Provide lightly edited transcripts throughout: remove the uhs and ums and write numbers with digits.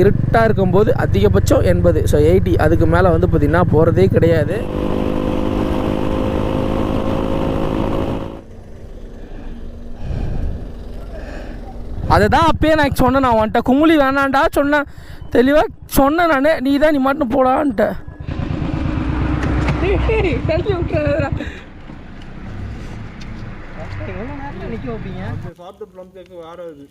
இருட்டாக இருக்கும்போது அதிகபட்சம் 80. ஸோ 80 அதுக்கு மேலே வந்து பார்த்திங்கன்னா போகிறதே கிடையாது. அதை தான் அப்பயே நான் சொன்னேன். நான் வந்துட்ட குமுளி வேணாண்டா சொன்னேன், தெளிவாக சொன்னேன் நான். நீ தான் நீ மட்டும் போடான்ட்ட. நிற்க வைப்பீங்க சாப்பிட்டு ப்ளம் கேக்கு வேற இது.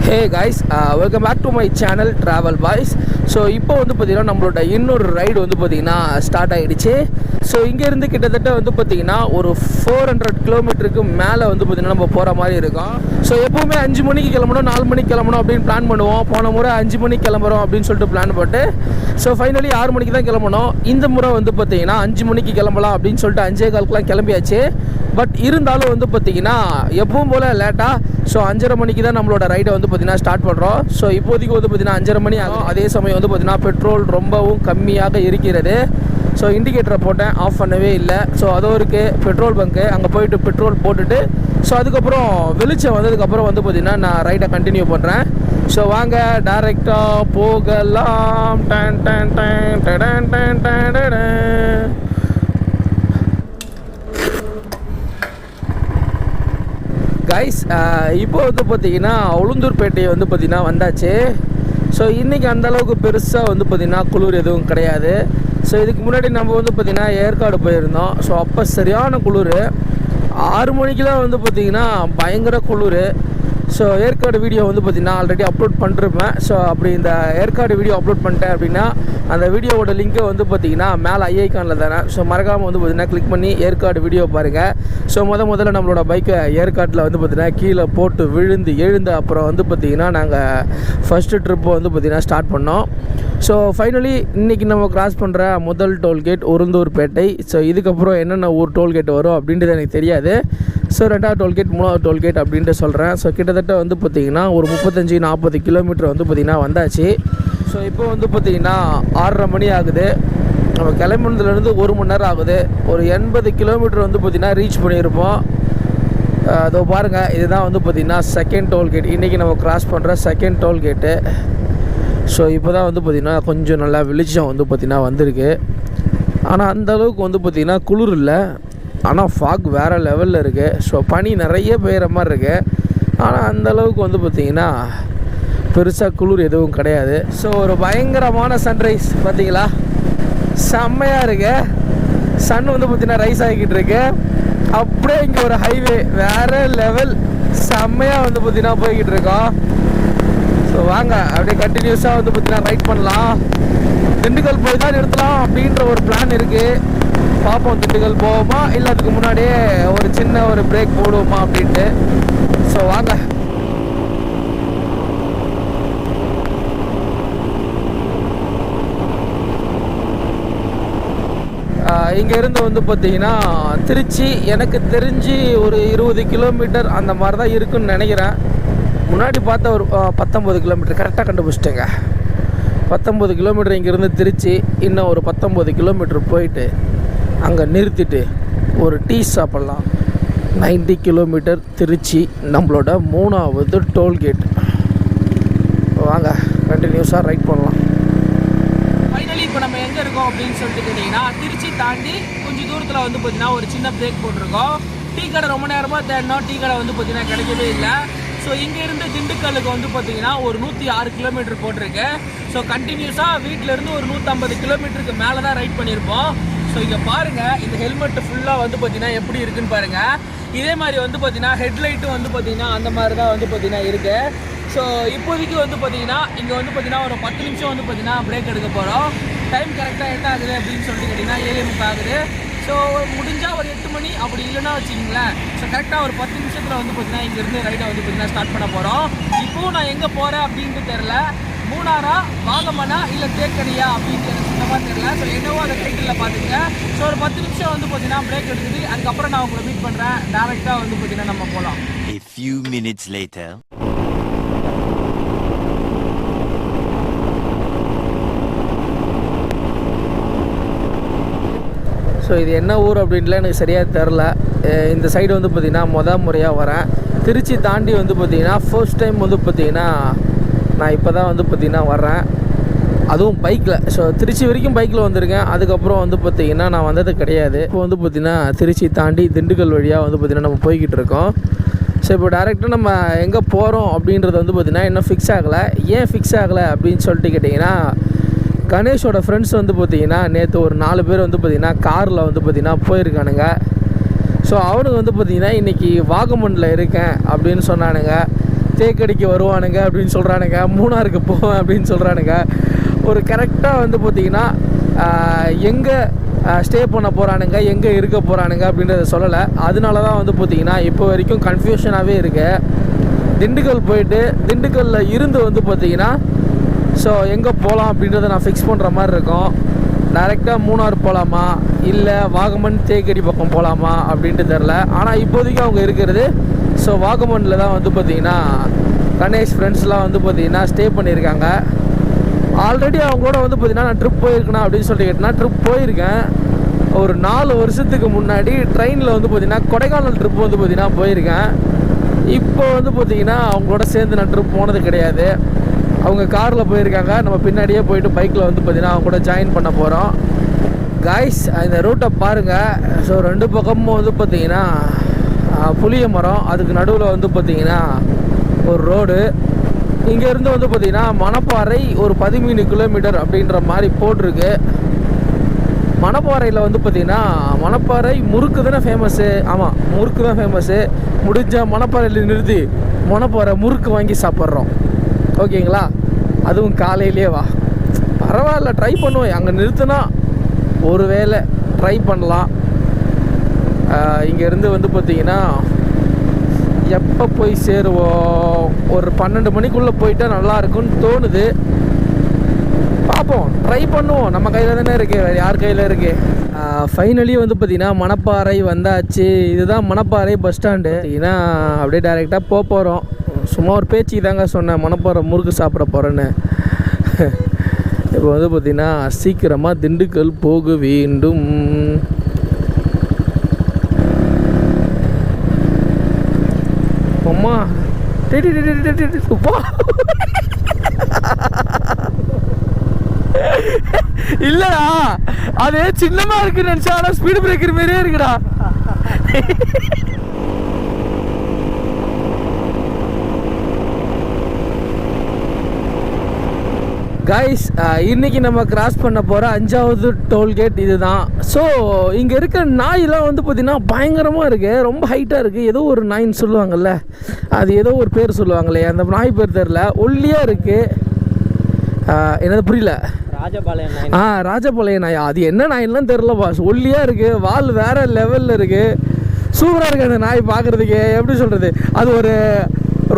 Hey guys, welcome back to my channel travel boys. So இப்போ வந்து பார்த்திங்கன்னா நம்மளோட இன்னொரு ரைடு வந்து பார்த்திங்கன்னா ஸ்டார்ட் ஆகிடுச்சு. ஸோ இங்கேருந்து கிட்டத்தட்ட வந்து பார்த்திங்கன்னா ஒரு 400 கிலோமீட்டருக்கு மேலே வந்து பார்த்திங்கன்னா நம்ம போகிற மாதிரி இருக்கும். ஸோ எப்போவுமே 5 மணிக்கு கிளம்பணும், 4 மணிக்கு கிளம்பணும் அப்படின்னு பிளான் பண்ணுவோம். போன முறை 5 மணிக்கு கிளம்புறோம் அப்படின்னு சொல்லிட்டு பிளான் போட்டு ஸோ ஃபைனலி 6 மணிக்கு தான் கிளம்பணும். இந்த முறை வந்து பார்த்திங்கன்னா 5 மணிக்கு கிளம்பலாம் அப்படின்னு சொல்லிட்டு 5:15 கிளம்பியாச்சு. பட் இருந்தாலும் வந்து பார்த்திங்கன்னா எப்பவும் போல் லேட்டாக ஸோ 5:30 மணிக்கு தான் நம்மளோட ரைடை வந்து பார்த்திங்கன்னா ஸ்டார்ட் பண்ணுறோம். ஸோ இப்போதைக்கு வந்து பார்த்திங்கன்னா 5:30 மணி ஆகும். அதே சமயம் வந்து பார்த்திங்கன்னா பெட்ரோல் ரொம்பவும் கம்மியாக இருக்கிறது. ஸோ இண்டிகேட்டரை போட்டேன், ஆஃப் பண்ணவே இல்லை. ஸோ அதுவும் இருக்குது பெட்ரோல் பங்க்கு, அங்கே போயிட்டு பெட்ரோல் போட்டுட்டு ஸோ அதுக்கப்புறம் வெளிச்சம் வந்ததுக்கப்புறம் வந்து பார்த்திங்கன்னா நான் ரைடை கண்டினியூ பண்ணுறேன். ஸோ வாங்க டைரெக்டாக போகலாம். Done done done done done done. Guys, இப்போ வந்து பார்த்திங்கன்னா உளுந்தூர்பேட்டை வந்து பார்த்திங்கன்னா வந்தாச்சு. ஸோ இன்றைக்கி அந்தளவுக்கு பெருசாக வந்து பார்த்திங்கன்னா குளிர் எதுவும் கிடையாது. ஸோ இதுக்கு முன்னாடி நம்ம வந்து பார்த்திங்கன்னா ஏற்காடு போயிருந்தோம். ஸோ அப்போ சரியான குளிர். 6 மணிக்கெலாம் வந்து பார்த்திங்கன்னா பயங்கர குளிர். ஸோ ஏற்காடு வீடியோ வந்து பார்த்திங்கன்னா ஆல்ரெடி அப்லோட் பண்ணிருப்பேன். ஸோ அப்படி இந்த ஏற்காடு வீடியோ அப்லோட் பண்ணிட்டேன் அப்படின்னா அந்த வீடியோவோட லிங்க்கை வந்து பார்த்திங்கன்னா மேலே ஐகானில் தரேன். ஸோ மறக்காமல் வந்து பார்த்திங்கன்னா கிளிக் பண்ணி ஏற்காடு வீடியோ பாருங்கள். ஸோ முதல்ல நம்மளோட பைக்கை ஏற்காட்டில் வந்து பார்த்திங்கன்னா கீழே போட்டு எழுந்து அப்புறம் வந்து பார்த்திங்கன்னா நாங்கள் ஃபஸ்ட்டு ட்ரிப்பை வந்து பார்த்திங்கன்னா ஸ்டார்ட் பண்ணோம். ஸோ ஃபைனலி இன்றைக்கி நம்ம கிராஸ் பண்ணுற முதல் டோல்கேட் உளுந்தூர்பேட்டை. ஸோ இதுக்கப்புறம் என்னென்ன ஊர் டோல்கேட் வரும் அப்படின்றது எனக்கு தெரியாது. ஸோ 2வது டோல்கேட் 3வது டோல்கேட் அப்படின்ட்டு சொல்கிறேன். ஸோ கிட்டத்தட்ட வந்து பார்த்திங்கன்னா ஒரு 35-40 கிலோமீட்டர் வந்து பார்த்திங்கன்னா வந்தாச்சு. ஸோ இப்போ வந்து பார்த்திங்கன்னா 6:30 மணி ஆகுது. நம்ம கிளம்புனதுலேருந்து 1 மணி நேரம் ஆகுது. ஒரு 80 கிலோமீட்டர் வந்து பார்த்திங்கன்னா ரீச் பண்ணியிருப்போம். அதோ பாருங்கள், இதுதான் வந்து பார்த்திங்கன்னா செகண்ட் டோல்கேட். இன்றைக்கி நம்ம கிராஸ் பண்ணுற செகண்ட் டோல்கேட்டு. ஸோ இப்போ தான் வந்து பார்த்திங்கன்னா கொஞ்சம் நல்லா வெளிச்சம் வந்து பார்த்திங்கன்னா வந்திருக்கு. ஆனால் அந்தளவுக்கு வந்து பார்த்திங்கன்னா குளிர் இல்லை. ஆனால் ஃபாக் வேறு லெவலில் இருக்குது. ஸோ பனி நிறைய பெய்கிற மாதிரி இருக்குது. ஆனால் அந்தளவுக்கு வந்து பார்த்திங்கன்னா பெருசாக குளிர் எதுவும் கிடையாது. ஸோ ஒரு பயங்கரமான சன்ரைஸ் பார்த்திங்களா, செம்மையாக இருக்கு. சன் வந்து பார்த்திங்கன்னா ரைஸ் ஆகிக்கிட்டு இருக்கு. அப்படியே இங்கே ஒரு ஹைவே வேறு லெவல் செம்மையாக வந்து பார்த்திங்கன்னா போய்கிட்டு இருக்கோம். ஸோ வாங்க அப்படியே கண்டினியூஸாக வந்து பார்த்திங்கன்னா ரைட் பண்ணலாம். திண்டுக்கல் போய் தான் நிறுத்தலாம் அப்படின்ற ஒரு பிளான் இருக்குது. பார்ப்போம் திண்டுக்கல் போவோமா இல்லை அதுக்கு முன்னாடியே ஒரு சின்ன ஒரு பிரேக் போடுவோமா அப்படின்ட்டு. ஸோ வாங்க. இங்கேருந்து வந்து பார்த்திங்கன்னா திருச்சி எனக்கு தெரிஞ்சு ஒரு 20 கிலோமீட்டர் அந்த மாதிரி தான் இருக்குன்னு நினைக்கிறேன். முன்னாடி பார்த்தா ஒரு 19 கிலோமீட்டர் கரெக்டாக கண்டுபிடிச்சிட்டேங்க. 19 கிலோமீட்டர் இங்கேருந்து திருச்சி. இன்னும் ஒரு 19 கிலோமீட்டர் போயிட்டு அங்கே நிறுத்திட்டு ஒரு டீ சாப்பிட்லாம். 90 கிலோமீட்டர் திருச்சி நம்மளோட 3வது டோல்கேட். வாங்க கண்டினியூஸாக ரைட் பண்ணலாம். ஃபைனலி இப்போ நம்ம எங்கே இருக்கோம் அப்படின்னு சொல்லிட்டு கேட்டிங்கன்னா திருச்சி தாண்டி கொஞ்சம் தூரத்தில் வந்து பார்த்திங்கன்னா ஒரு சின்ன பிரேக் போட்டிருக்கோம். டீ கடை ரொம்ப நேரமாக தேடினோம், டீ கடை வந்து பார்த்திங்கன்னா கிடைக்கவே இல்லை. ஸோ இங்கேருந்து திண்டுக்கல்லுக்கு வந்து பார்த்திங்கன்னா ஒரு 106 கிலோமீட்டர் போட்டிருக்கு. ஸோ கண்டினியூஸாக வீட்டிலேருந்து ஒரு 150 கிலோமீட்டருக்கு மேலே தான் ரைட் பண்ணியிருப்போம். ஸோ இங்கே பாருங்கள், இந்த ஹெல்மெட் ஃபுல்லாக வந்து பார்த்திங்கன்னா எப்படி இருக்குன்னு பாருங்கள். இதே மாதிரி வந்து பார்த்திங்கன்னா ஹெட்லைட்டும் வந்து பார்த்திங்கன்னா அந்த மாதிரி தான் வந்து பார்த்திங்கன்னா இருக்குது. ஸோ இப்போதைக்கு வந்து பார்த்திங்கன்னா இங்கே வந்து பார்த்திங்கன்னா ஒரு 10 நிமிஷம் வந்து பார்த்திங்கன்னா பிரேக் எடுக்க போகிறோம். டைம் கரெக்டாக என்ன ஆகுது அப்படின்னு சொல்லிட்டு கேட்டிங்கன்னா 7:30 ஆகுது. ஸோ முடிஞ்சால் ஒரு 8 மணி அப்படி இல்லைன்னா வச்சுக்கிங்களேன். ஸோ கரெக்டாக ஒரு 10 நிமிஷத்தில் வந்து பார்த்திங்கன்னா இங்கேருந்து ரைடை வந்து பார்த்திங்கன்னா ஸ்டார்ட் பண்ண போகிறோம். இப்போது நான் எங்கே போகிறேன் அப்படின்ட்டு தெரில. மூணாரா, வாகமனா இல்லை தேக்கடியா அப்படின்ட்டு எனக்கு சுத்தமாக தெரியல. ஸோ என்னவோ அந்த டைட்டிலில் பார்த்துங்க. ஸோ ஒரு 10 நிமிஷம் வந்து பார்த்தீங்கன்னா பிரேக் எடுத்துட்டு அதுக்கப்புறம் நான் உங்களை மீட் பண்ணுறேன். டேரெக்டாக வந்து பார்த்தீங்கன்னா நம்ம போகலாம். A few minutes later. இது என்ன ஊர் அப்படின்ட்டுலாம் எனக்கு சரியாக தெரில. இந்த சைடு வந்து பார்த்திங்கன்னா முறையாக வரேன். திருச்சி தாண்டி வந்து பார்த்திங்கன்னா ஃபர்ஸ்ட் டைம் வந்து பார்த்திங்கன்னா நான் இப்போ தான் வந்து பார்த்திங்கன்னா வர்றேன், அதுவும் பைக்கில். ஸோ திருச்சி வரைக்கும் பைக்கில் வந்திருக்கேன். அதுக்கப்புறம் வந்து பார்த்திங்கன்னா நான் வந்தது கிடையாது. இப்போ வந்து பார்த்திங்கன்னா திருச்சி தாண்டி திண்டுக்கல் வழியாக வந்து பார்த்திங்கன்னா நம்ம போய்கிட்டு இருக்கோம். ஸோ இப்போ டேரெக்டாக நம்ம எங்கே போகிறோம் அப்படின்றது வந்து பார்த்திங்கன்னா இன்னும் ஃபிக்ஸ் ஆகலை. ஏன் ஃபிக்ஸ் ஆகலை அப்படின்னு சொல்லிட்டு கேட்டிங்கன்னா, கணேஷோட ஃப்ரெண்ட்ஸ் வந்து பார்த்திங்கன்னா நேற்று ஒரு 4 பேர் வந்து பார்த்திங்கன்னா காரில் வந்து பார்த்திங்கன்னா போயிருக்கானுங்க. ஸோ அவனுக்கு வந்து பார்த்திங்கன்னா இன்றைக்கி வாகமனில் இருக்கேன் அப்படின்னு சொன்னானுங்க. தேக்கடிக்கு வருவானுங்க அப்படின்னு சொல்கிறானுங்க. மூணாருக்கு போவேன் அப்படின்னு சொல்கிறானுங்க. ஒரு கரெக்டாக வந்து பார்த்திங்கன்னா எங்கே ஸ்டே பண்ண போகிறானுங்க, எங்கே இருக்க போகிறானுங்க அப்படின்றத சொல்லலை. அதனால தான் வந்து பார்த்திங்கன்னா இப்போ வரைக்கும் கன்ஃபியூஷனாகவே இருக்குது. திண்டுக்கல் போயிட்டு திண்டுக்கல்லில் இருந்து வந்து பார்த்திங்கன்னா ஸோ எங்கே போகலாம் அப்படின்றத நான் ஃபிக்ஸ் பண்ணுற மாதிரி இருக்கும். டைரெக்டாக மூணார் போகலாமா இல்லை வாகமன் தேக்கடி பக்கம் போகலாமா அப்படின்ட்டு தெரில. ஆனால் இப்போதைக்கு அவங்க இருக்கிறது ஸோ வாகமனில் தான் வந்து பார்த்திங்கன்னா கணேஷ் ஃப்ரெண்ட்ஸ்லாம் வந்து பார்த்திங்கன்னா ஸ்டே பண்ணியிருக்காங்க. ஆல்ரெடி அவங்களோட வந்து பார்த்திங்கன்னா நான் ட்ரிப் போயிருக்கேனா அப்படின்னு சொல்லிட்டு கேட்டேன்னா, ட்ரிப் போயிருக்கேன். ஒரு 4 வருஷத்துக்கு முன்னாடி ட்ரெயினில் வந்து பார்த்திங்கன்னா கொடைக்கானல் ட்ரிப் வந்து பார்த்திங்கன்னா போயிருக்கேன். இப்போ வந்து பார்த்திங்கன்னா அவங்களோட சேர்ந்து நான் ட்ரிப் போனது கிடையாது. அவங்க காரில் போயிருக்காங்க, நம்ம பின்னாடியே போயிட்டு பைக்கில் வந்து பார்த்திங்கன்னா அவங்க கூட ஜாயின் பண்ண போகிறோம். காய்ஸ் இந்த ரூட்டை பாருங்கள். ஸோ 2 பக்கமும் வந்து பார்த்திங்கன்னா புளிய மரம், அதுக்கு நடுவில் வந்து பார்த்திங்கன்னா ஒரு ரோடு. இங்கேருந்து வந்து பார்த்திங்கன்னா மணப்பாறை ஒரு 13 கிலோமீட்டர் அப்படின்ற மாதிரி போட்டிருக்கு. மணப்பாறையில் வந்து பார்த்திங்கன்னா மணப்பாறை முறுக்கு தானே ஃபேமஸ்ஸு. ஆமாம், முறுக்கு தான் ஃபேமஸ்ஸு. முடிஞ்சால் மணப்பாறையில் நிறுத்தி மணப்பாறை முறுக்கு வாங்கி சாப்பிட்றோம், ஓகேங்களா? அதுவும் காலையிலே வா, பரவாயில்ல, ட்ரை பண்ணுவோம். அங்கே நிறுத்தினா ஒரு வேளை ட்ரை பண்ணலாம். இங்கேருந்து வந்து பார்த்திங்கன்னா எப்போ போய் சேருவோம், ஒரு 12 மணிக்குள்ளே போயிட்டால் நல்லாயிருக்குன்னு தோணுது. பார்ப்போம், ட்ரை பண்ணுவோம். நம்ம கையில் தானே இருக்குது, வேறு யார் கையில் இருக்குது? ஃபைனலி வந்து பார்த்திங்கன்னா மணப்பாறை வந்தாச்சு. இதுதான் மணப்பாறை பஸ் ஸ்டாண்டு. பார்த்திங்கன்னா அப்படியே டைரெக்டாக போகிறோம். சும்மா ஒரு பேச்சு தாங்க சொன்னேன், மணப்பாறை முறுக்கு சாப்பிட போகிறேன்னு. இப்போ வந்து பார்த்திங்கன்னா சீக்கிரமாக திண்டுக்கல் போக வேண்டும். அம்மா இல்லடா, அது சின்னமா இருக்கு நினைச்சா, ஆனா ஸ்பீடு பிரேக்கர் மாதிரியே இருக்குடா. கைஸ் இன்றைக்கி நம்ம கிராஸ் பண்ண போகிற 5வது டோல்கேட் இது தான். ஸோ இங்கே இருக்க நாயெலாம் வந்து பார்த்திங்கன்னா பயங்கரமாக இருக்குது, ரொம்ப ஹைட்டாக இருக்குது. ஏதோ ஒரு நாயின்னு சொல்லுவாங்கள்ல, அது ஏதோ ஒரு பேர் சொல்லுவாங்களே, அந்த நாய் பேர் தெரில. ஒல்லியாக இருக்குது. என்னது புரியல? ராஜபாளையம் நாய். ராஜபாளையம் நாயா? அது என்ன நாயின்லாம் தெரில பாஸ். ஒல்லியாக இருக்குது, வால் வேறு லெவலில் இருக்குது, சூப்பராக இருக்குது அந்த நாய் பார்க்குறதுக்கு. எப்படி சொல்கிறது, அது ஒரு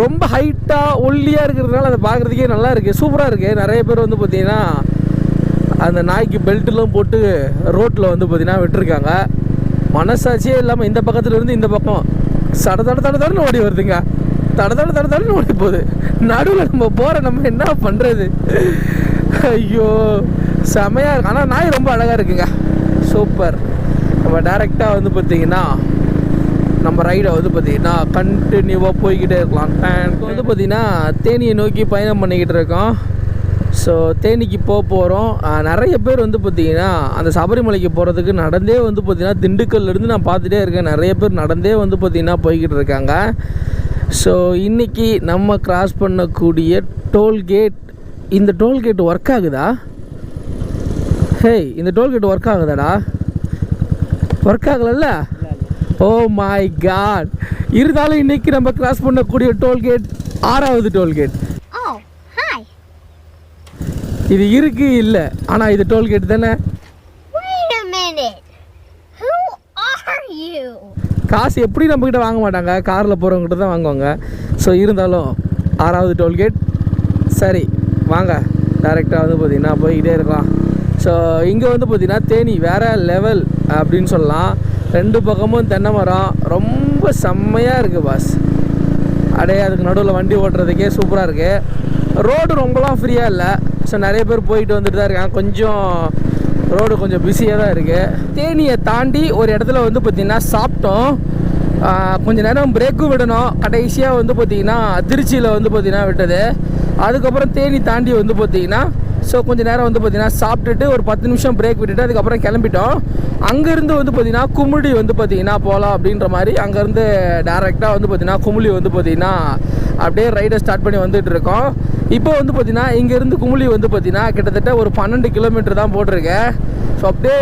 ரொம்ப ஹைட்டாக ஒல்லியாக இருக்கிறதுனால அதை பார்க்குறதுக்கே நல்லா இருக்குது, சூப்பராக இருக்குது. நிறைய பேர் வந்து பார்த்திங்கன்னா அந்த நாய்க்கு பெல்ட்டெலாம் போட்டு ரோட்டில் வந்து பார்த்திங்கன்னா விட்டுருக்காங்க. மனசாட்சியே இல்லாமல் இந்த பக்கத்துலேருந்து இந்த பக்கம் தடன்னு ஓடி வருதுங்க. தடன்னு ஓடி போகுது. நடுவில் நம்ம போகிற, நம்ம என்ன பண்ணுறது? ஐயோ செமையாக இருக்கு. ஆனால் நாய் ரொம்ப அழகாக இருக்குங்க, சூப்பர். நம்ம டேரெக்டாக வந்து பார்த்திங்கன்னா நம்ம ரைடை வந்து பார்த்திங்கன்னா கண்டினியூவாக போய்கிட்டே இருக்கலாம். இப்போ வந்து பார்த்திங்கன்னா தேனியை நோக்கி பயணம் பண்ணிக்கிட்டு இருக்கோம். ஸோ தேனிக்கு போகிறோம். நிறைய பேர் வந்து பார்த்திங்கன்னா அந்த சபரிமலைக்கு போகிறதுக்கு நடந்தே வந்து பார்த்திங்கன்னா திண்டுக்கல்லேருந்து நான் பார்த்துட்டே இருக்கேன், நிறைய பேர் நடந்தே வந்து பார்த்திங்கன்னா போய்கிட்டு இருக்காங்க. ஸோ இன்றைக்கி நம்ம கிராஸ் பண்ணக்கூடிய டோல்கேட், இந்த டோல்கேட் ஒர்க் ஆகுதா? ஹேய், இந்த டோல்கேட் ஒர்க் ஆகுதாடா? ஒர்க் ஆகலைல்ல? Oh my God. இருந்தாலும் இன்னைக்கு நம்ம கிராஸ் பண்ணக்கூடிய டோல்கேட் 6வது டோல்கேட். இது இருக்கு இல்லை, ஆனால் இது டோல்கேட் தானே. காசு எப்படி நம்மக்கிட்ட வாங்க மாட்டாங்க, காரில் போகிறவங்ககிட்ட தான் வாங்குவாங்க. ஸோ இருந்தாலும் 6வது டோல்கேட். சரி வாங்க, டைரெக்டாக வந்து பார்த்திங்கன்னா போய்கிட்டே இருக்கலாம். ஸோ இங்கே வந்து பார்த்திங்கன்னா தேனி வேறு லெவல் அப்படின்னு சொல்லலாம். 2 பக்கமும் தென்னை மரம், ரொம்ப செம்மையாக இருக்குது பாஸ். அப்படியே அதுக்கு நடுவில் வண்டி ஓட்டுறதுக்கே சூப்பராக இருக்குது. ரோடு ரொம்பலாம் ஃப்ரீயாக இல்லை. ஸோ நிறைய பேர் போயிட்டு வந்துட்டு தான் இருக்காங்க. கொஞ்சம் ரோடு கொஞ்சம் பிஸியாக தான் இருக்குது. தேனியை தாண்டி ஒரு இடத்துல வந்து பார்த்திங்கன்னா சாப்பிட்டோம். கொஞ்சம் நேரம் பிரேக்கும் விடணும். கடைசியாக வந்து பார்த்திங்கன்னா திருச்சியில் வந்து பார்த்திங்கன்னா விட்டது. அதுக்கப்புறம் தேனி தாண்டி வந்து பார்த்திங்கன்னா ஸோ கொஞ்சம் நேரம் வந்து பார்த்திங்கன்னா சாப்பிட்டுட்டு ஒரு 10 நிமிஷம் பிரேக் விட்டுட்டு அதுக்கப்புறம் கிளம்பிட்டோம். அங்கேருந்து வந்து பார்த்திங்கன்னா குமுளி வந்து பார்த்திங்கன்னா போகலாம் அப்படின்ற மாதிரி அங்கேருந்து டேரெக்டாக வந்து பார்த்திங்கன்னா குமுளி வந்து பார்த்திங்கன்னா அப்படியே ரைடை ஸ்டார்ட் பண்ணி வந்துட்டு இருக்கோம். இப்போ வந்து பார்த்திங்கன்னா இங்கேருந்து குமுளி வந்து பார்த்திங்கன்னா கிட்டத்தட்ட ஒரு 12 கிலோமீட்டர் தான் போட்டிருக்கேன். ஸோ அப்படியே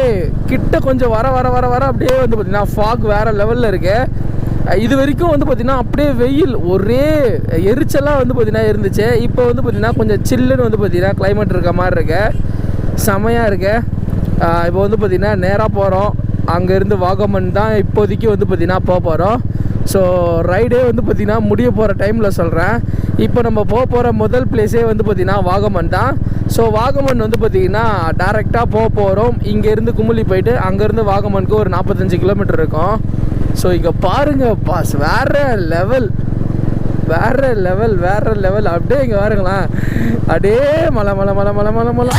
கிட்ட கொஞ்சம் வர வர வர வர அப்படியே வந்து பார்த்திங்கன்னா ஃபாக் வேறு லெவலில் இருக்குது. இது வரைக்கும் வந்து பார்த்திங்கன்னா அப்படியே வெயில் ஒரே எரிச்சலாக வந்து பார்த்திங்கன்னா இருந்துச்சு. இப்போ வந்து பார்த்திங்கன்னா கொஞ்சம் சில்லுன்னு வந்து பார்த்திங்கன்னா கிளைமேட் இருக்க மாதிரி இருக்கு, செமையாக இருக்கு. இப்போ வந்து பார்த்திங்கன்னா நேராக போகிறோம். அங்கேருந்து வாகமன் தான் இப்போதைக்கு வந்து பார்த்திங்கன்னா போக போகிறோம். ஸோ ரைடே வந்து பார்த்திங்கன்னா முடிய போகிற டைமில் சொல்கிறேன். இப்போ நம்ம போகிற முதல் பிளேஸே வந்து பார்த்திங்கன்னா வாகமன் தான். ஸோ வாகமன் வந்து பார்த்திங்கன்னா டேரெக்டாக போகிறோம். இங்கேருந்து குமுளி போயிட்டு அங்கேருந்து வாகமனுக்கு ஒரு 45 கிலோமீட்டர் இருக்கும். ஸோ இங்கே பாருங்கள் பாஸ், வேறு லெவல் வேறு லெவல் வேறு லெவல். அப்படியே இங்கே பாருங்களேன், அப்படியே மலை மலை மலை மலை மலை மலை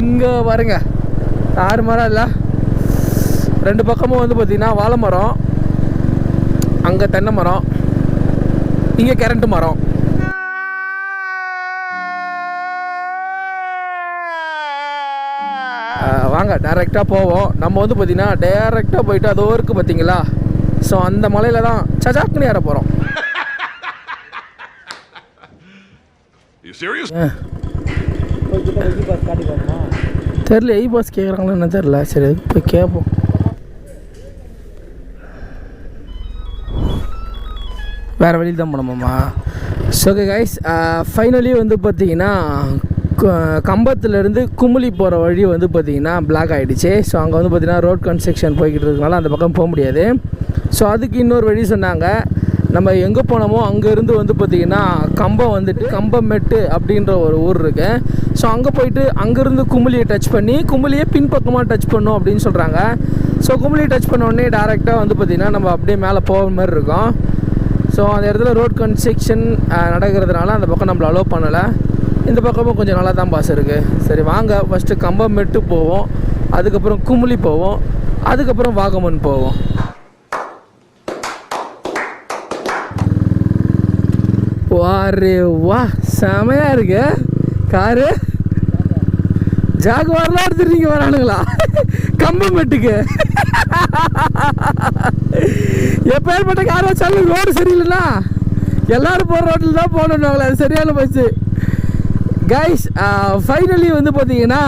இங்கே பாருங்க. 6 மரம் இல்லை, 2 பக்கமும் வந்து பார்த்திங்கன்னா வாழை மரம், அங்கே தென்னை மரம், இங்கே கரண்ட் மரம். வாங்க டேரெக்டாக போவோம். நம்ம வந்து பார்த்திங்கன்னா டேரெக்டாக போயிட்டு அதோ இருக்குது பார்த்தீங்களா, ஸோ அந்த மலையில் தான் சஜாக்குன்னு ஏற போகிறோம். தெரில எய் பாஸ் கேட்குறாங்களா என்ன தெரில. சரி போய் கேட்போம். வேறு வழியில் தான் போனோமாம்மா. ஸோ ஓகே கைஸ், ஃபைனலி வந்து பார்த்திங்கன்னா கம்பத்துலேருந்து குமுளி போகிற வழி வந்து பார்த்திங்கன்னா பிளாக் ஆகிடுச்சு. ஸோ அங்கே வந்து பார்த்திங்கன்னா ரோட் கன்ஸ்ட்ரக்ஷன் போய்கிட்டு இருக்கனால அந்த பக்கம் போக முடியாது. ஸோ அதுக்கு இன்னொரு வழி சொன்னாங்க. நம்ம எங்கே போனோமோ அங்கேருந்து வந்து பார்த்திங்கன்னா கம்பம் வந்துட்டு கம்பமெட்டு அப்படின்ற ஒரு ஊர் இருக்குது. ஸோ அங்கே போயிட்டு அங்கேருந்து குமுளியை டச் பண்ணி குமுளியை பின்பக்கமாக டச் பண்ணோம் அப்படின்னு சொல்கிறாங்க. ஸோ குமுளியை டச் பண்ண உடனே டேரெக்டாக வந்து பார்த்திங்கன்னா நம்ம அப்படியே மேலே போகிற மாதிரி இருக்கும். ஸோ அந்த இடத்துல ரோட் கன்ஸ்ட்ரக்ஷன் நடக்கிறதுனால அந்த பக்கம் நம்மளை அலோவ் பண்ணலை. இந்த பக்கமும் கொஞ்சம் நல்லா தான் பாஸ் இருக்குது. சரி வாங்க, ஃபஸ்ட்டு கம்பமெட்டு போவோம், அதுக்கப்புறம் குமுளி போவோம், அதுக்கப்புறம் வாகமன் போவோம். வாரே வா, செமையாக இருக்கு காரு. ஜாகுவார்லாம் எடுத்துட்டீங்க வரானுங்களா கம்பமெட்டுக்கு? எப்பேற்பட்ட கார் வச்சாலும் ரோடு சரியில்லைண்ணா, எல்லோரும் போகிற ரோட்டில் தான் போகணுன்னாங்களே, அது சரியான போச்சு கைஸ். ஃபைனலி வந்து பார்த்தீங்கன்னா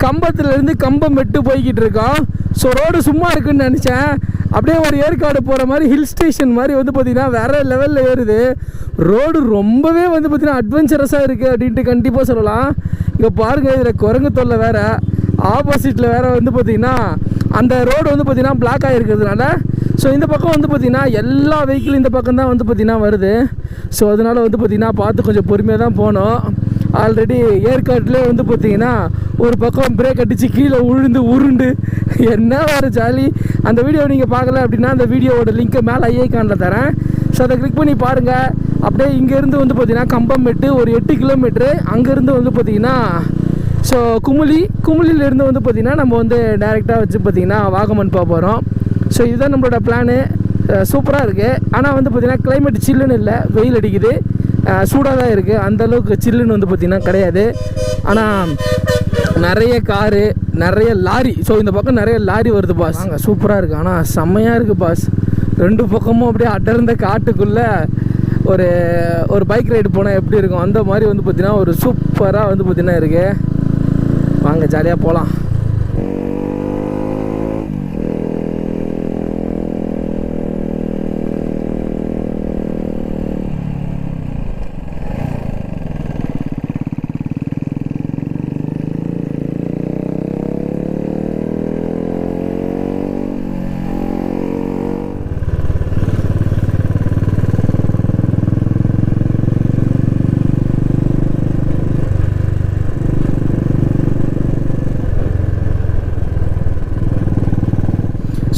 கம்பத்துலேருந்து கம்பமெட்டு போய்கிட்டு இருக்கோம். ஸோ ரோடு சும்மா இருக்குன்னு நினச்சேன், அப்படியே ஒரு ஏற்காடு போகிற மாதிரி ஹில் ஸ்டேஷன் மாதிரி வந்து பார்த்திங்கன்னா வேறு லெவலில் ஏறுது. ரோடு ரொம்பவே வந்து பார்த்திங்கன்னா அட்வென்ச்சரஸாக இருக்குது அப்படின்ட்டு கண்டிப்பாக சொல்லலாம். இங்கே பாருங்கள், இதில் குரங்கு தொல்லை வேறு, ஆப்போசிட்டில் வேறு வந்து பார்த்திங்கன்னா அந்த ரோடு வந்து பார்த்திங்கன்னா பிளாக் ஆகிருக்கிறதுனால ஸோ இந்த பக்கம் வந்து பார்த்திங்கன்னா எல்லா வெஹிக்கிளும் இந்த பக்கம் தான் வந்து பார்த்திங்கன்னா வருது. ஸோ அதனால் வந்து பார்த்திங்கன்னா பார்த்து கொஞ்சம் பொறுமையாக தான் போனோம். ஆல்ரெடி ஏற்காட்டிலே வந்து பார்த்திங்கன்னா ஒரு பக்கம் பிரேக் அடித்து கீழே உழுந்து உருண்டு என்ன ஒரு ஜாலி. அந்த வீடியோ நீங்கள் பார்க்கல அப்படின்னா அந்த வீடியோவோட லிங்க்கை மேலே ஐகானில் தரேன். ஸோ அதை கிளிக் பண்ணி பாருங்கள். அப்படியே இங்கேருந்து வந்து பார்த்திங்கன்னா கம்பமெட்டு ஒரு 8 கிலோமீட்ரு, அங்கேருந்து வந்து பார்த்திங்கன்னா ஸோ குமுளிலேருந்து வந்து பார்த்திங்கன்னா நம்ம வந்து டேரெக்டாக வச்சு பார்த்திங்கன்னா வாகமன் போக போகிறோம். ஸோ இதுதான் நம்மளோட பிளானு. சூப்பராக இருக்குது. ஆனால் வந்து பார்த்திங்கன்னா கிளைமேட் சில்லுன்னு இல்லை, வெயில் அடிக்குது, சூடாக தான் இருக்குது. அந்தளவுக்கு சில்லுன்னு வந்து பார்த்திங்கன்னா கிடையாது. ஆனால் நிறைய காரு, நிறைய லாரி, ஸோ இந்த பக்கம் நிறைய லாரி வருது பாஸ். அங்கே சூப்பராக இருக்குது, ஆனால் செம்மையாக இருக்குது பாஸ். 2 பக்கமும் அப்படியே அடர்ந்த காட்டுக்குள்ளே ஒரு பைக் ரைடு போனால் எப்படி இருக்கும் அந்த மாதிரி வந்து பார்த்திங்கன்னா ஒரு சூப்பராக வந்து பார்த்திங்கன்னா இருக்குது. வாங்க ஜாலியாக போகலாம்.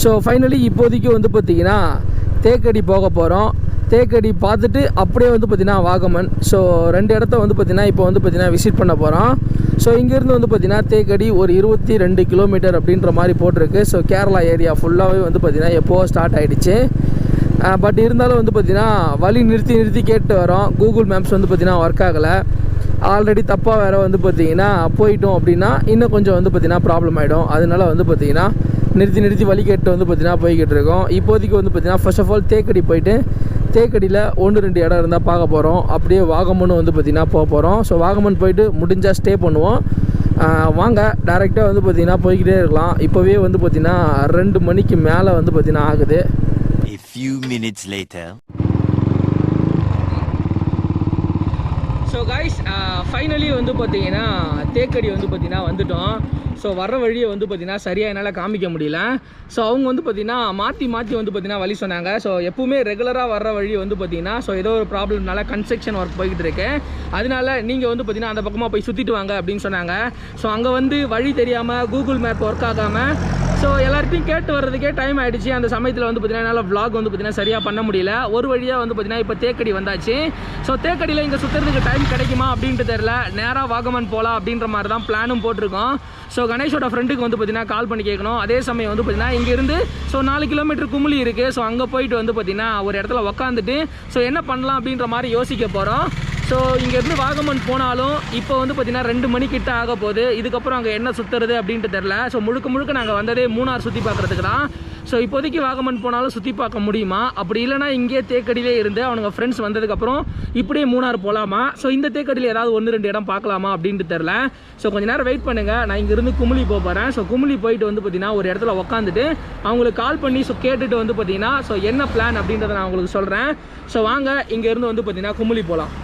ஸோ ஃபைனலி இப்போதைக்கு வந்து பார்த்திங்கன்னா தேக்கடி போக போகிறோம். தேக்கடி பார்த்துட்டு அப்படியே வந்து பார்த்திங்கன்னா வாகமன். ஸோ 2 இடத்த வந்து பார்த்திங்கன்னா இப்போ வந்து பார்த்திங்கன்னா விசிட் பண்ண போகிறோம். ஸோ இங்கேருந்து வந்து பார்த்திங்கன்னா தேக்கடி ஒரு 22 கிலோமீட்டர் அப்படின்ற மாதிரி போட்டிருக்கு. ஸோ கேரளா ஏரியா ஃபுல்லாகவே வந்து பார்த்திங்கன்னா எப்போவோ ஸ்டார்ட் ஆகிடுச்சு. பட் இருந்தாலும் வந்து பார்த்திங்கன்னா வழி நிறுத்தி கேட்டு வரோம். கூகுள் மேப்ஸ் வந்து பார்த்திங்கன்னா ஒர்க் ஆகலை. ஆல்ரெடி தப்பாக வேறு வந்து பார்த்திங்கன்னா போயிட்டோம் அப்படின்னா இன்னும் கொஞ்சம் வந்து பார்த்திங்கன்னா ப்ராப்ளம் ஆகிடும். அதனால வந்து பார்த்திங்கன்னா நிறுத்தி வழி கேட்டு வந்து பார்த்திங்கன்னா போய்கிட்டு இருக்கோம். இப்போதைக்கு வந்து பார்த்திங்கன்னா ஃபர்ஸ்ட் ஆஃப் ஆல் தேக்கடி போயிட்டு தேக்கடியில் 1-2 இடம் இருந்தால் பார்க்க போகிறோம். அப்படியே வாகமன் வந்து பார்த்திங்கன்னா போக போகிறோம். ஸோ வாகமன் போயிட்டு முடிஞ்சால் ஸ்டே பண்ணுவோம். வாங்க டைரெக்டாக வந்து பார்த்திங்கன்னா போய்கிட்டே இருக்கலாம். இப்போவே வந்து பார்த்திங்கன்னா 2 மணிக்கு மேலே வந்து பார்த்திங்கன்னா ஆகுது. A few minutes later. So guys finally வந்து பார்த்திங்கன்னா தேக்கடி வந்து பார்த்திங்கன்னா வந்துட்டோம். ஸோ வர வழியை வந்து பார்த்திங்கன்னா சரியாக என்னால் காமிக்க முடியல. ஸோ அவங்க வந்து பார்த்திங்கன்னா மாற்றி வந்து பார்த்திங்கன்னா வழி சொன்னாங்க. ஸோ எப்பவுமே ரெகுலராக வர்ற வழி வந்து பார்த்திங்கன்னா ஸோ ஏதோ ஒரு ப்ராப்ளம்னால கன்ஸ்ட்ரக்ஷன் ஒர்க் போய்கிட்டு இருக்கு. அதனால நீங்கள் வந்து பார்த்திங்கன்னா அந்த பக்கமாக போய் சுற்றிட்டு வாங்க அப்படின்னு சொன்னாங்க. ஸோ அங்கே வந்து வழி தெரியாமல் கூகுள் மேப் ஒர்க் ஆகாமல் ஸோ எல்லார்ட்டையும் கேட்டு வர்றதுக்கே டைம் ஆகிடுச்சு. அந்த சமயத்தில் வந்து பார்த்திங்கன்னா என்னால் vlog வந்து பார்த்திங்கன்னா சரியாக பண்ண முடியல. ஒரு வழியாக வந்து பார்த்திங்கன்னா இப்போ தேக்கடி வந்தாச்சு. ஸோ தேக்கடியில் இங்கே சுற்றுறதுக்கு டைம் கிடைக்குமா அப்படின்ட்டு தெரில. நேராக வாகமன் போகலாம் அப்படின்ற மாதிரி தான் பிளானும் போட்டிருக்கோம். ஸோ கணேஷோட ஃப்ரெண்டுக்கு வந்து பார்த்திங்கன்னா கால் பண்ணி கேட்கணும். அதே சமயம் வந்து பார்த்திங்கன்னா இங்கேருந்து ஸோ 4 கிலோமீட்டர் குமுளி இருக்குது. ஸோ அங்கே போயிட்டு வந்து பார்த்திங்கன்னா ஒரு இடத்துல உக்காந்துட்டு ஸோ என்ன பண்ணலாம் அப்படின்ற மாதிரி யோசிக்க போகிறோம். ஸோ இங்கேருந்து வாகமன் போனாலும் இப்போ வந்து பார்த்திங்கன்னா 2 மணிக்கிட்ட ஆக போகுது. இதுக்கப்புறம் அங்கே என்ன சுற்றுறது அப்படின்ட்டு தெரில. ஸோ முழுக்க நாங்கள் வந்ததே மூணார் சுற்றி பார்க்குறதுக்கு தான். ஸோ இப்போதைக்கு வாகமன் போனாலும் சுற்றி பார்க்க முடியுமா, அப்படி இல்லைனா இங்கே தேக்கடியிலே இருந்து அவனுங்க ஃப்ரெண்ட்ஸ் வந்ததுக்கப்புறம் இப்படியே மூணார் போகலாமா, ஸோ இந்த தேக்கடியில் ஏதாவது 1-2 இடம் பார்க்கலாமா அப்படின்ட்டு தெரில. ஸோ கொஞ்சம் நேரம் வெயிட் பண்ணுங்கள். நான் இங்கேருந்து குமுளி போகிறேன். ஸோ குமுளி போயிட்டு வந்து பார்த்திங்கன்னா ஒரு இடத்துல உட்காந்துட்டு அவங்களுக்கு கால் பண்ணி ஸோ கேட்டுட்டு வந்து பார்த்திங்கன்னா ஸோ என்ன பிளான் அப்படின்றத நான் உங்களுக்கு சொல்கிறேன். ஸோ வாங்க இங்கேருந்து வந்து பார்த்திங்கன்னா குமுளி போகலாம்.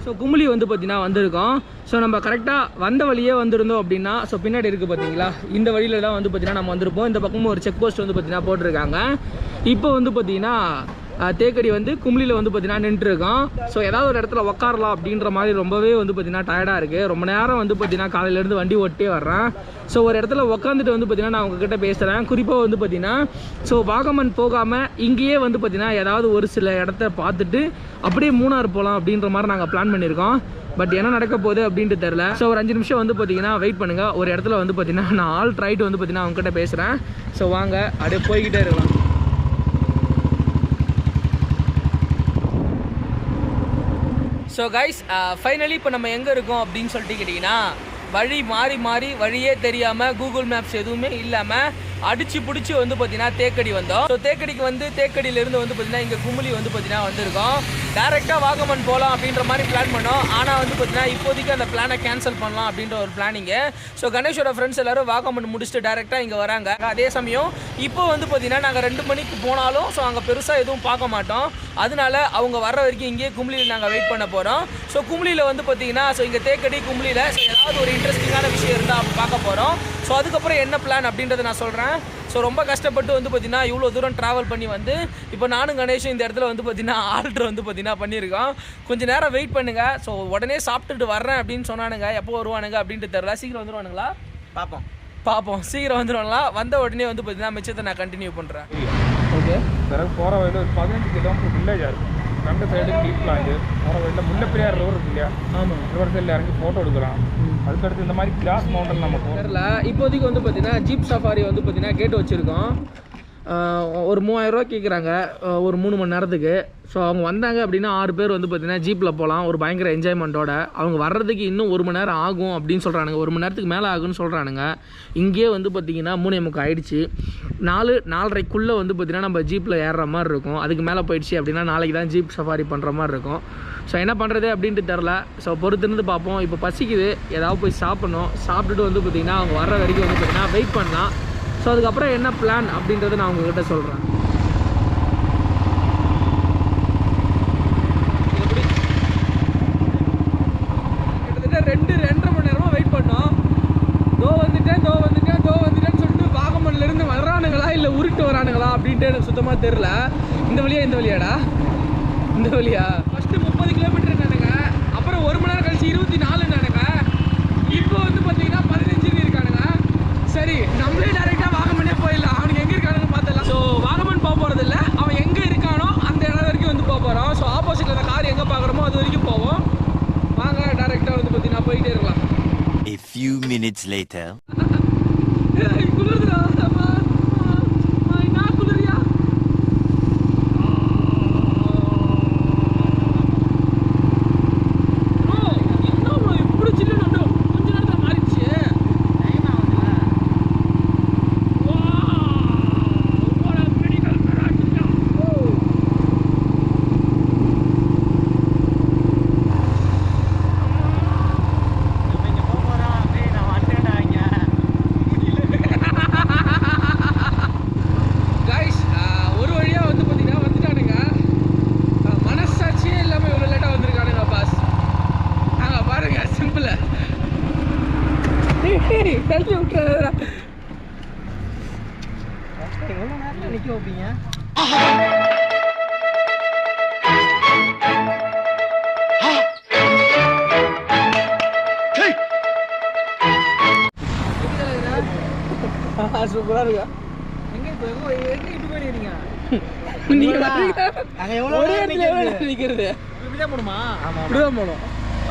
ஸோ குமுளி வந்து பார்த்திங்கன்னா வந்திருக்கோம். ஸோ நம்ம கரெக்டாக வந்த வழியே வந்திருந்தோம் அப்படின்னா ஸோ பின்னாடி இருக்குது பார்த்தீங்களா, இந்த வழியில் தான் வந்து பார்த்திங்கன்னா நம்ம வந்திருப்போம். இந்த பக்கமும் ஒரு செக் போஸ்ட் வந்து பார்த்திங்கன்னா போட்டிருக்காங்க. இப்போ வந்து பார்த்திங்கன்னா தேக்கடி வந்து குமுளியில் வந்து பார்த்திங்கன்னா நின்றுருக்கோம். ஸோ ஏதாவது ஒரு இடத்துல உட்காரலாம் அப்படின்ற மாதிரி ரொம்பவே வந்து பார்த்திங்கன்னா டயர்டாக இருக்குது. ரொம்ப நேரம் வந்து பார்த்திங்கன்னா காலையிலேருந்து வண்டி ஓட்டே வர்றேன். ஸோ ஒரு இடத்துல உட்காந்துட்டு வந்து பார்த்திங்கன்னா நான் உங்ககிட்ட பேசுகிறேன். குறிப்பாக வந்து பார்த்திங்கன்னா ஸோ வாகமன் போகாமல் இங்கேயே வந்து பார்த்திங்கன்னா ஏதாவது ஒரு சில இடத்த பார்த்துட்டு அப்படியே மூணார் போகலாம் அப்படின்ற மாதிரி நாங்கள் பிளான் பண்ணியிருக்கோம். பட் என்ன நடக்க போகுது அப்படின்ட்டு தெரில. ஸோ ஒரு 5 நிமிஷம் வந்து பார்த்திங்கன்னா வெயிட் பண்ணுங்கள். ஒரு இடத்துல வந்து பார்த்திங்கன்னா நான் ஆல் ட்ரைட்டு வந்து பார்த்திங்கன்னா அவங்ககிட்ட பேசுகிறேன். ஸோ வாங்க அப்படியே போய்கிட்டே இருக்கலாம். ஸோ கைஸ் ஃபைனலி இப்போ நம்ம எங்கே இருக்கோம் அப்படின்னு சொல்லிட்டு கேட்டிங்கன்னா வழி மாறி வழியே தெரியாமல் கூகுள் மேப்ஸ் எதுவுமே இல்லாமல் அடிச்சு பிடிச்சி வந்து பார்த்தீங்கன்னா தேக்கடி வந்தோம். ஸோ தேக்கடிக்கு வந்து தேக்கடியிலேருந்து வந்து பார்த்தீங்கன்னா இங்கே குமுளி வந்து பார்த்தீங்கன்னா வந்திருக்கோம். டேரெக்டாக வாகமன் போகலாம் அப்படின்ற மாதிரி பிளான் பண்ணோம். ஆனால் வந்து பார்த்தீங்கன்னா இப்போதைக்கு அந்த பிளானை கேன்சல் பண்ணலாம் அப்படின்ற ஒரு பிளானிங்கு. ஸோ கணேஷோட ஃப்ரெண்ட்ஸ் எல்லோரும் வாகமன் முடிச்சுட்டு டேரெக்டாக இங்கே வராங்க. அதே சமயம் இப்போ வந்து பார்த்தீங்கன்னா நாங்கள் 2 மணிக்கு போனாலும் ஸோ அங்கே பெருசாக எதுவும் பார்க்க மாட்டோம். அதனால அவங்க வர்ற வரைக்கும் இங்கேயே குமுளியில் நாங்கள் வெயிட் பண்ண போகிறோம். ஸோ குமுளியில் வந்து பார்த்தீங்கன்னா ஸோ இங்கே தேக்கடி குமுளியில் ஸோ ஏதாவது ஒரு இன்ட்ரெஸ்டிங்கான விஷயம் இருந்தால் பார்க்க போகிறோம். ஸோ அதுக்கப்புறம் என்ன பிளான் அப்படின்றத நான் சொல்கிறேன். ஸோ ரொம்ப கஷ்டப்பட்டு வந்து பார்த்தீங்கன்னா இவ்வளோ தூரம் ட்ராவல் பண்ணி வந்து இப்போ நானும் கணேஷும் இந்த இடத்துல வந்து பார்த்தீங்கன்னா ஆல்ட்ரு வந்து பார்த்தீங்கன்னா பண்ணியிருக்கோம். கொஞ்சம் நேரம் வெயிட் பண்ணுங்கள். ஸோ உடனே சாப்பிட்டுட்டு வர்றேன் அப்படின்னு சொன்னானுங்க. எப்போ வருவானுங்க அப்படின்ட்டு தெரில. சீக்கிரம் வந்துடுவானுங்களா? பார்ப்போம் சீக்கிரம் வந்துடுவாங்களா? வந்த உடனே வந்து பார்த்தீங்கன்னா மிச்சத்தை நான் கண்டினியூ பண்ணுறேன். ஓகே பிறகு போகிற வழியில் ஒரு 15 கிலோமீட்டர் வில்லேஜாக இருக்கும். 2 சைடு டீப்லாம் இது போகிற வழியில் முல்லைப்பெரியார் ரோடு இருக்கு இல்லையா? ஆமாம். ரிவர் சைடில் இறங்கி ஃபோட்டோ எடுக்கலாம். அதுக்கடுத்து இந்த மாதிரி கிளாஸ் மவுண்டன் நம்ம போகிறல. இப்போதைக்கு வந்து பார்த்தீங்கன்னா ஜீப் சஃபாரி வந்து பார்த்தீங்கன்னா கேட்டு வச்சுருக்கோம். ஒரு 3000 ரூபா கேட்குறாங்க ஒரு 3 மணி நேரத்துக்கு. ஸோ அவங்க வந்தாங்க அப்படின்னா 6 பேர் வந்து பார்த்தீங்கன்னா ஜீப்பில் போகலாம் ஒரு பயங்கர என்ஜாய்மெண்ட்டோட. அவங்க வர்றதுக்கு இன்னும் 1 மணி நேரம் ஆகும் அப்படின்னு சொல்கிறானுங்க. 1 மணி நேரத்துக்கு மேலே ஆகும்னு சொல்கிறானுங்க. இங்கேயே வந்து பார்த்திங்கன்னா 3:45 ஆகிடுச்சு. 4:30க்குள்ளே வந்து பார்த்திங்கன்னா நம்ம ஜீப்பில் ஏறுற மாதிரி இருக்கும். அதுக்கு மேலே போயிடுச்சு அப்படின்னா நாளைக்கு தான் ஜீப் சஃபாரி பண்ணுற மாதிரி இருக்கும். ஸோ என்ன பண்ணுறது அப்படின்ட்டு தெரில. ஸோ பொறுத்திருந்து பார்ப்போம். இப்போ பசிக்குது, ஏதாவது போய் சாப்பிட்ணும். சாப்பிட்டுட்டு வந்து பார்த்திங்கன்னா அவங்க வர்ற வரைக்கும் வந்து பார்த்திங்கன்னா வெயிட் பண்ணலாம். ஸோ அதுக்கப்புறம் என்ன பிளான் அப்படின்றத நான் உங்கள்கிட்ட சொல்கிறேன். 1.5 மணி நேரமாக வெயிட் பண்ணோம். தோ வந்துட்டேன்னு சொல்லிட்டு வாகமன்லேருந்து வர்றானுங்களா இல்லை உருட்டு வரானுங்களா அப்படின்ட்டு எனக்கு சுத்தமாக தெரில. இந்த வழியாடா இந்த வழியா ஃபஸ்ட்டு 30 கிலோமீட்டர் அப்புறம் 1 மணி நேரம் கழிச்சு 24 இப்போ வந்து பார்த்தீங்கன்னா 15 இருக்கானுங்க. சரி நம்மளே டேரெக்டாக வாகமனே போயிடலாம். அவனுக்கு எங்கே இருக்கானுன்னு பார்த்துடலாம். ஸோ வாகமன் போக போகிறது இல்லை, அவன் எங்கே இருக்கானோ அந்த இடம் வரைக்கும் வந்து போக போகிறோம். ஸோ ஆப்போசிட்டில் அந்த கார் எங்கே பார்க்குறோமோ அது வரைக்கும் போவோம். வாங்க டேரெக்டாக வந்து பார்த்தீங்கன்னா போயிட்டே இருக்கலாம். A few minutes later. குளிர்துடா நான் குளிரியா இப்படி சில்லுன்னு கொஞ்ச நேரத்தில் மாறிடுச்சு. ஒரு வழியாக வந்து பார்த்தீங்கன்னா வந்துட்டானுங்க. மனசாட்சியே இல்லாமல் இவ்வளோ லேட்டாக வந்திருக்கானுங்க பாஸ். பாருங்க சிம்பிளா தள்ளி விட்டுறா. எவ்வளோ நேரத்தில் நிற்க வைப்பீங்க? சூப்பராக இருக்கா.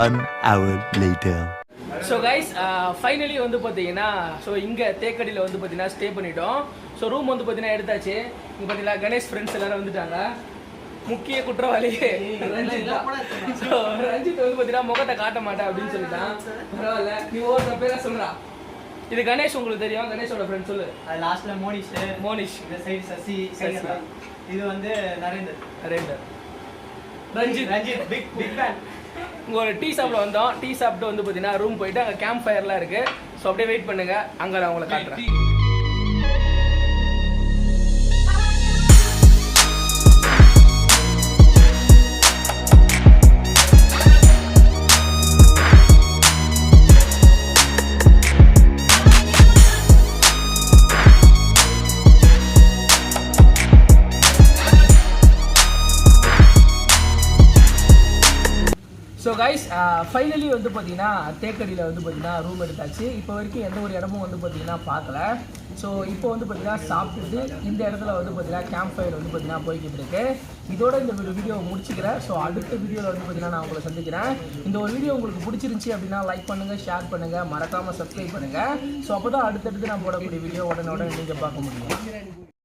One hour later. So guys finally வந்து பார்த்தீங்கன்னா ஸோ இங்கே தேக்கடியில் வந்து பார்த்தீங்கன்னா ஸ்டே பண்ணிட்டோம். ஸோ ரூம் வந்து பார்த்தீங்கன்னா எடுத்தாச்சு. இங்கே பார்த்தீங்கன்னா கணேஷ் ஃப்ரெண்ட்ஸ் எல்லாரும் வந்துட்டாங்க. முக்கிய குற்றவாளி ரஞ்சித் தான். ஸோ ரஞ்சித் வந்து பார்த்தீங்கன்னா முகத்தை காட்ட மாட்டேன் அப்படின்னு சொல்லிட்டான். பரவாயில்ல, நீ ஒவ்வொரு பேராக சொல்கிறா. இது கணேஷ், உங்களுக்கு தெரியும். கணேஷோட ஃப்ரெண்ட் சொல்லு. லாஸ்ட்ல மோனிஷ் இந்த சைடு சசி. இது வந்து நரேந்தர் ரஞ்சித் பிக் ஃபேன். இங்கே ஒரு டீ சாப்பிட வந்தோம். டீ சாப்பிட்டு வந்து பார்த்தீங்கன்னா ரூம் போயிட்டு அங்கே கேம்ப் ஃபயர்லாம் இருக்குது. ஸோ அப்படியே வெயிட் பண்ணுங்க, அங்கே நான் உங்களை காட்டுறேன். ஸோ கைஸ் ஃபைனலி வந்து பார்த்தீங்கன்னா தேக்கடியில் வந்து பார்த்தீங்கன்னா ரூம் எடுத்தாச்சு. இப்போ வரைக்கும் எந்த ஒரு இடமும் வந்து பார்த்தீங்கன்னா பார்க்கல. ஸோ இப்போ வந்து பார்த்தீங்கன்னா சாப்பிட்டுட்டு இந்த இடத்துல வந்து பார்த்தீங்கன்னா கேம்ப் ஃபயர் வந்து பார்த்தீங்கன்னா போய்கிட்டு இருக்கு. இதோட இந்த வீடியோவை முடிச்சுக்கிறேன். ஸோ அடுத்த வீடியோவில் வந்து பார்த்தீங்கன்னா நான் உங்களை சந்திக்கிறேன். இந்த ஒரு வீடியோ உங்களுக்கு பிடிச்சிருந்துச்சி அப்படின்னா லைக் பண்ணுங்கள், ஷேர் பண்ணுங்கள், மறக்காமல் சப்ஸ்கிரைப் பண்ணுங்கள். ஸோ அப்போ தான் அடுத்தடுத்து நான் போடக்கூடிய வீடியோ உடனே நீங்கள் பார்க்க முடியும்.